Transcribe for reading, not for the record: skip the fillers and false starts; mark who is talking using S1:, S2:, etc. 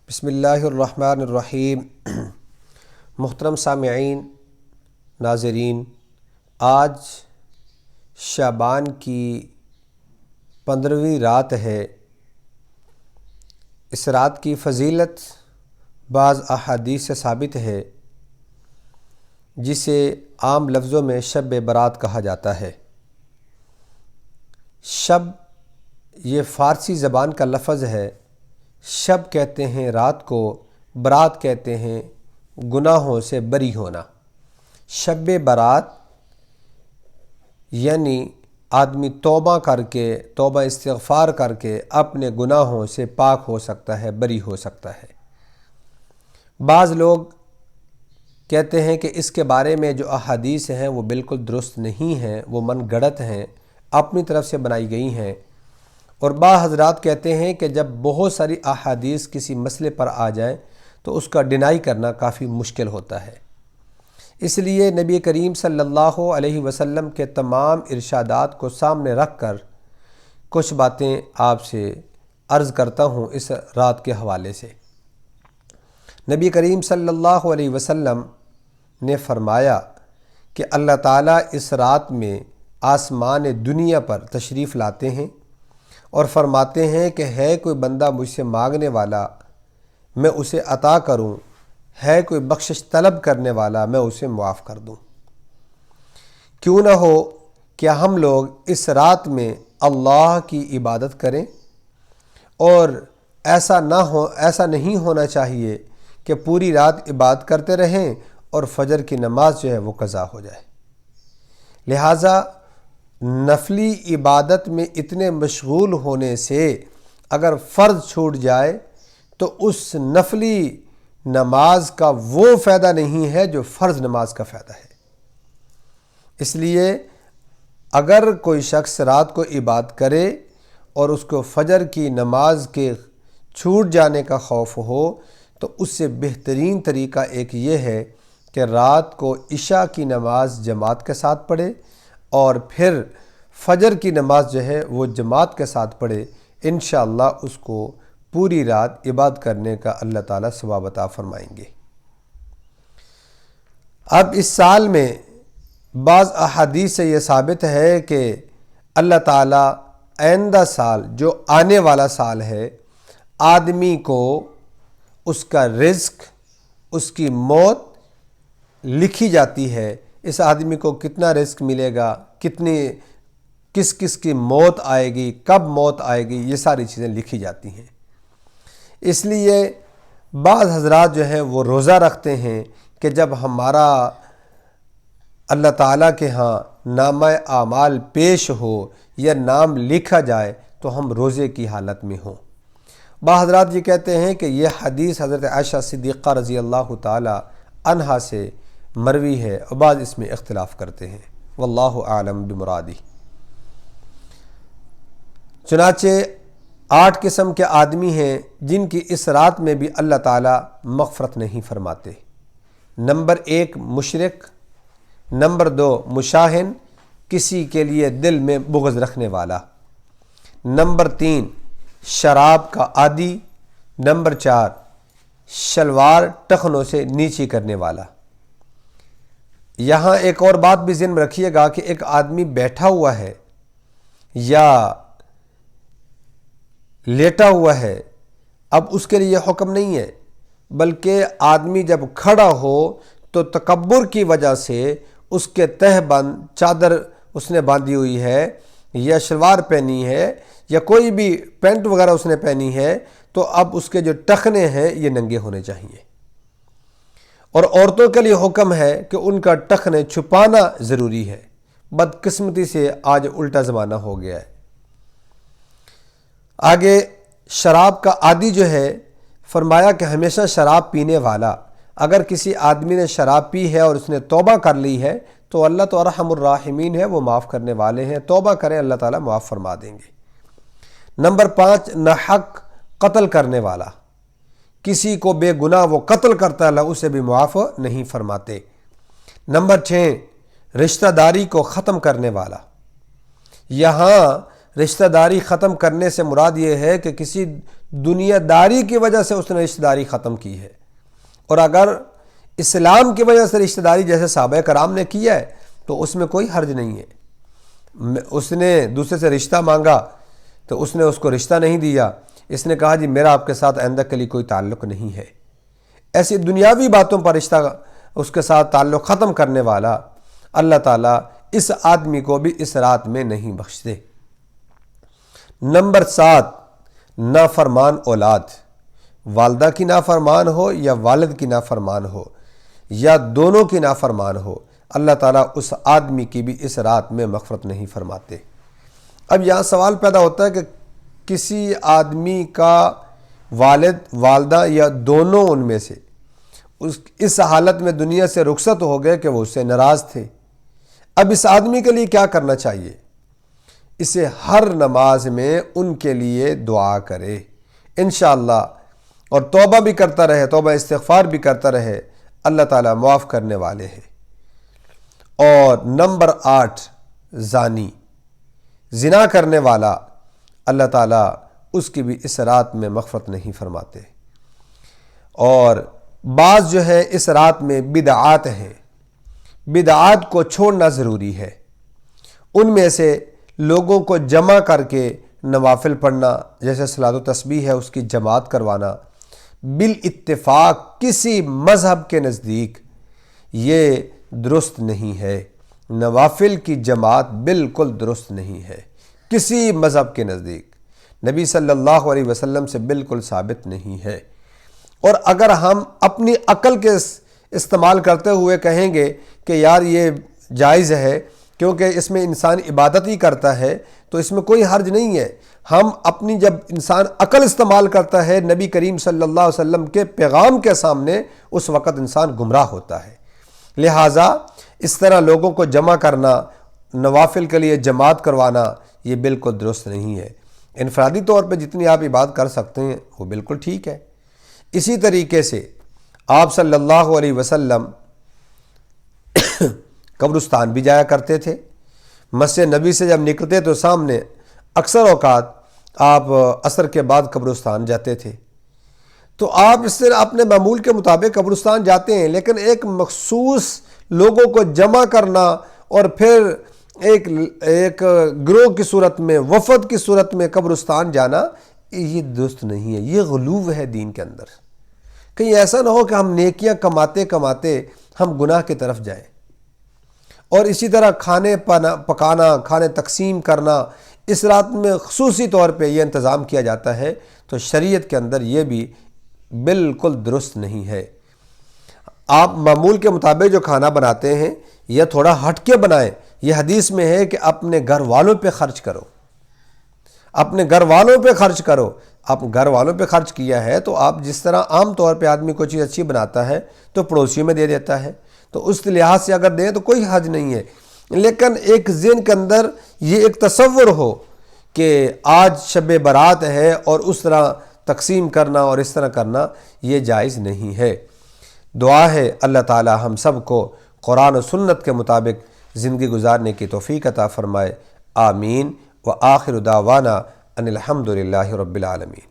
S1: بسم اللہ الرحمن الرحیم۔ محترم سامعین، ناظرین، آج شعبان کی 15ویں رات ہے۔ اس رات کی فضیلت بعض احادیث سے ثابت ہے، جسے عام لفظوں میں شب برات کہا جاتا ہے۔ شب یہ فارسی زبان کا لفظ ہے۔ شب کہتے ہیں رات کو، برات کہتے ہیں گناہوں سے بری ہونا۔ شب برات یعنی آدمی توبہ کر کے، توبہ استغفار کر کے اپنے گناہوں سے پاک ہو سکتا ہے، بری ہو سکتا ہے۔ بعض لوگ کہتے ہیں کہ اس کے بارے میں جو احادیث ہیں وہ بالکل درست نہیں ہیں، وہ من گڑت ہیں، اپنی طرف سے بنائی گئی ہیں۔ اور بعض حضرات کہتے ہیں کہ جب بہت ساری احادیث کسی مسئلے پر آ جائیں تو اس کا ڈینائی کرنا کافی مشکل ہوتا ہے۔ اس لیے نبی کریم صلی اللہ علیہ وسلم کے تمام ارشادات کو سامنے رکھ کر کچھ باتیں آپ سے عرض کرتا ہوں اس رات کے حوالے سے۔ نبی کریم صلی اللہ علیہ وسلم نے فرمایا کہ اللہ تعالیٰ اس رات میں آسمان دنیا پر تشریف لاتے ہیں اور فرماتے ہیں کہ ہے کوئی بندہ مجھ سے مانگنے والا، میں اسے عطا کروں، ہے کوئی بخشش طلب کرنے والا، میں اسے معاف کر دوں۔ کیوں نہ ہو کہ ہم لوگ اس رات میں اللہ کی عبادت کریں، اور ایسا نہیں ہونا چاہیے کہ پوری رات عبادت کرتے رہیں اور فجر کی نماز جو ہے وہ قضا ہو جائے۔ لہٰذا نفلی عبادت میں اتنے مشغول ہونے سے اگر فرض چھوٹ جائے تو اس نفلی نماز کا وہ فائدہ نہیں ہے جو فرض نماز کا فائدہ ہے۔ اس لیے اگر کوئی شخص رات کو عبادت کرے اور اس کو فجر کی نماز کے چھوٹ جانے کا خوف ہو تو اس سے بہترین طریقہ ایک یہ ہے کہ رات کو عشاء کی نماز جماعت کے ساتھ پڑھے اور پھر فجر کی نماز جو ہے وہ جماعت کے ساتھ پڑھے۔ انشاءاللہ اس کو پوری رات عبادت کرنے کا اللہ تعالیٰ ثواب عطا فرمائیں گے۔ اب اس سال میں بعض احادیث سے یہ ثابت ہے کہ اللہ تعالیٰ آئندہ سال جو آنے والا سال ہے، آدمی کو اس کا رزق، اس کی موت لکھی جاتی ہے۔ اس آدمی کو کتنا رزق ملے گا، کس کی موت آئے گی، کب موت آئے گی، یہ ساری چیزیں لکھی جاتی ہیں۔ اس لیے بعض حضرات جو ہیں وہ روزہ رکھتے ہیں کہ جب ہمارا اللہ تعالیٰ کے ہاں نامہ اعمال پیش ہو یا نام لکھا جائے تو ہم روزے کی حالت میں ہوں۔ بعض حضرات یہ کہتے ہیں کہ یہ حدیث حضرت عائشہ صدیقہ رضی اللہ تعالی عنہا سے مروی ہے، اور بعض اس میں اختلاف کرتے ہیں، واللہ اعلم بمرادی۔ چنانچہ 8 قسم کے آدمی ہیں جن کی اس رات میں بھی اللہ تعالیٰ مغفرت نہیں فرماتے۔ نمبر 1 مشرک، نمبر 2 مشاہن، کسی کے لیے دل میں بغض رکھنے والا، نمبر 3 شراب کا عادی، نمبر 4 شلوار ٹخنوں سے نیچی کرنے والا۔ یہاں ایک اور بات بھی ذہن میں رکھیے گا کہ ایک آدمی بیٹھا ہوا ہے یا لیٹا ہوا ہے، اب اس کے لیے یہ حکم نہیں ہے، بلکہ آدمی جب کھڑا ہو تو تکبر کی وجہ سے اس کے تہ بند چادر اس نے باندھی ہوئی ہے یا شلوار پہنی ہے یا کوئی بھی پینٹ وغیرہ اس نے پہنی ہے، تو اب اس کے جو ٹخنے ہیں یہ ننگے ہونے چاہیے۔ اور عورتوں کے لیے حکم ہے کہ ان کا ٹخنے چھپانا ضروری ہے۔ بدقسمتی سے آج الٹا زمانہ ہو گیا ہے۔ آگے شراب کا عادی جو ہے، فرمایا کہ ہمیشہ شراب پینے والا، اگر کسی آدمی نے شراب پی ہے اور اس نے توبہ کر لی ہے تو اللہ تو ارحم الراحمین ہے، وہ معاف کرنے والے ہیں، توبہ کریں اللہ تعالیٰ معاف فرما دیں گے۔ نمبر 5 ناحق قتل کرنے والا، کسی کو بے گناہ وہ قتل کرتا ہے اللہ اسے بھی معاف نہیں فرماتے۔ نمبر 6 رشتہ داری کو ختم کرنے والا۔ یہاں رشتہ داری ختم کرنے سے مراد یہ ہے کہ کسی دنیا داری کی وجہ سے اس نے رشتہ داری ختم کی ہے، اور اگر اسلام کی وجہ سے رشتہ داری جیسے صحابہ کرام نے کیا ہے تو اس میں کوئی حرج نہیں ہے۔ اس نے دوسرے سے رشتہ مانگا تو اس نے اس کو رشتہ نہیں دیا، اس نے کہا جی میرا آپ کے ساتھ آئندہ کے لیے کوئی تعلق نہیں ہے، ایسی دنیاوی باتوں پر رشتہ اس کے ساتھ تعلق ختم کرنے والا اللہ تعالیٰ اس آدمی کو بھی اس رات میں نہیں بخشتے۔ نمبر 7، نافرمان اولاد، والدہ کی نافرمان ہو یا والد کی نافرمان ہو یا دونوں کی نافرمان ہو، اللہ تعالیٰ اس آدمی کی بھی اس رات میں مغفرت نہیں فرماتے۔ اب یہاں سوال پیدا ہوتا ہے کہ کسی آدمی کا والد، والدہ یا دونوں ان میں سے اس حالت میں دنیا سے رخصت ہو گئے کہ وہ اس سے ناراض تھے، اب اس آدمی کے لیے کیا کرنا چاہیے؟ اسے ہر نماز میں ان کے لیے دعا کرے انشاءاللہ، اور توبہ بھی کرتا رہے، توبہ استغفار بھی کرتا رہے، اللہ تعالیٰ معاف کرنے والے ہیں۔ اور نمبر 8، زانی، زنا کرنے والا، اللہ تعالیٰ اس کی بھی اس رات میں مغفرت نہیں فرماتے۔ اور بعض جو ہے اس رات میں بدعات ہیں، بدعات کو چھوڑنا ضروری ہے۔ ان میں سے لوگوں کو جمع کر کے نوافل پڑھنا، جیسے صلاۃ و تسبیح ہے اس کی جماعت کروانا، بالاتفاق کسی مذہب کے نزدیک یہ درست نہیں ہے، نوافل کی جماعت بالکل درست نہیں ہے کسی مذہب کے نزدیک، نبی صلی اللہ علیہ وسلم سے بالکل ثابت نہیں ہے۔ اور اگر ہم اپنی عقل کے استعمال کرتے ہوئے کہیں گے کہ یار یہ جائز ہے کیونکہ اس میں انسان عبادت ہی کرتا ہے تو اس میں کوئی حرج نہیں ہے، ہم اپنی جب انسان عقل استعمال کرتا ہے نبی کریم صلی اللہ علیہ وسلم کے پیغام کے سامنے، اس وقت انسان گمراہ ہوتا ہے۔ لہٰذا اس طرح لوگوں کو جمع کرنا، نوافل کے لیے جماعت کروانا، یہ بالکل درست نہیں ہے۔ انفرادی طور پہ جتنی آپ عبادت کر سکتے ہیں وہ بالکل ٹھیک ہے۔ اسی طریقے سے آپ صلی اللہ علیہ وسلم قبرستان بھی جایا کرتے تھے، مسجد نبی سے جب نکلتے تو سامنے اکثر اوقات آپ عصر کے بعد قبرستان جاتے تھے، تو آپ اس سے اپنے معمول کے مطابق قبرستان جاتے ہیں، لیکن ایک مخصوص لوگوں کو جمع کرنا اور پھر ایک گروہ کی صورت میں، وفد کی صورت میں قبرستان جانا، یہ درست نہیں ہے، یہ غلو ہے دین کے اندر۔ کہیں ایسا نہ ہو کہ ہم نیکیاں کماتے کماتے ہم گناہ کی طرف جائیں۔ اور اسی طرح کھانے پکانا، کھانے تقسیم کرنا، اس رات میں خصوصی طور پہ یہ انتظام کیا جاتا ہے، تو شریعت کے اندر یہ بھی بالکل درست نہیں ہے۔ آپ معمول کے مطابق جو کھانا بناتے ہیں یا تھوڑا ہٹ کے بنائیں، یہ حدیث میں ہے کہ اپنے گھر والوں پہ خرچ کرو، اپنے گھر والوں پہ خرچ کرو۔ آپ گھر والوں پہ خرچ کیا ہے تو آپ جس طرح عام طور پہ آدمی کوئی چیز اچھی بناتا ہے تو پڑوسیوں میں دے دیتا ہے، تو اس لحاظ سے اگر دیں تو کوئی حرج نہیں ہے، لیکن ایک ذہن کے اندر یہ ایک تصور ہو کہ آج شب برات ہے اور اس طرح تقسیم کرنا اور اس طرح کرنا یہ جائز نہیں ہے۔ دعا ہے اللہ تعالی ہم سب کو قرآن و سنت کے مطابق زندگی گزارنے کی توفیق عطا فرمائے، آمین۔ وآخر دعوانا ان الحمد للہ رب العالمین۔